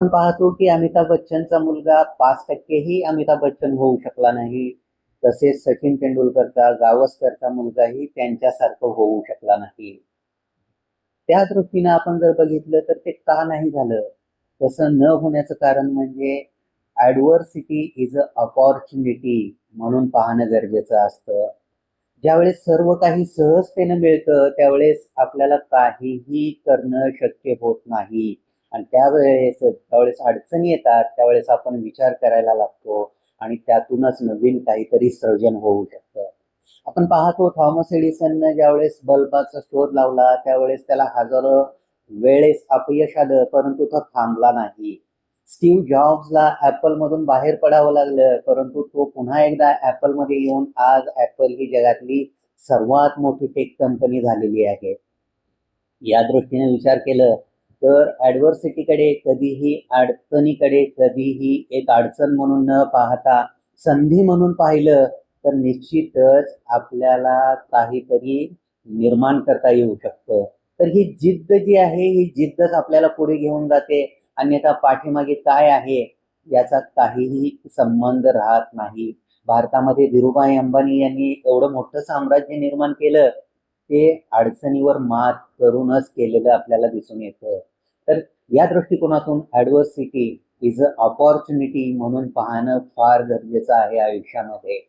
आपण पाहतो की अमिताभ बच्चनचा मुलगा 5%ही अमिताभ बच्चन होऊ शकला नाही. तसेच सचिन तेंडुलकरचा, गावस्करचा मुलगाही त्यांच्यासारखं होऊ शकला नाही. त्या दृष्टीने आपण जर बघितलं तर ते का नाही झालं? तसं न होण्याचं कारण म्हणजे ॲडव्हर्सिटी इज अ अपॉर्च्युनिटी म्हणून पाहणं गरजेचं असतं. ज्यावेळेस सर्व काही सहजतेनं मिळतं त्यावेळेस आपल्याला काहीही करणं शक्य होत नाही. आणि त्यावेळेस अडचणी येतात त्यावेळेस आपण विचार करायला लागतो आणि त्यातूनच नवीन काहीतरी सर्जन होऊ शकतं. आपण पाहतो थॉमस एडिसननं ज्यावेळेस बल्बाचा शोध लावला त्यावेळेस त्याला हजारो वेळेस अपयश आलं परंतु तो थांबला नाही. स्टीव्ह जॉब्सला ऍपल मधून बाहेर पडावं लागलं परंतु तो पुन्हा एकदा ऍपल मध्ये येऊन आज ऍपल ही जगातली सर्वात मोठी टेक कंपनी झालेली आहे. या दृष्टीने विचार केलं तर ॲडव्हर्सिटीकडे कधीही अडचणीकडे कधीही एक अडचण म्हणून न पाहता संधी म्हणून पाहिलं तर निश्चितच आपल्याला काहीतरी निर्माण करता येऊ शकतं. तर ही जिद्द जी आहे ही जिद्दच आपल्याला पुढे घेऊन जाते. अन्यथा पाठीमागे काय आहे याचा काहीही संबंध राहत नाही. भारतामध्ये धीरूभाई अंबानी यांनी एवढं मोठं साम्राज्य निर्माण केलं ते अडचणीवर मात करूनच केलेलं आपल्याला दिसून येतं. तर या दृष्टिकोनातून ॲडव्हर्सिटी इज अ अपॉर्च्युनिटी म्हणून पाहणं फार गरजेचं आहे आयुष्यामध्ये.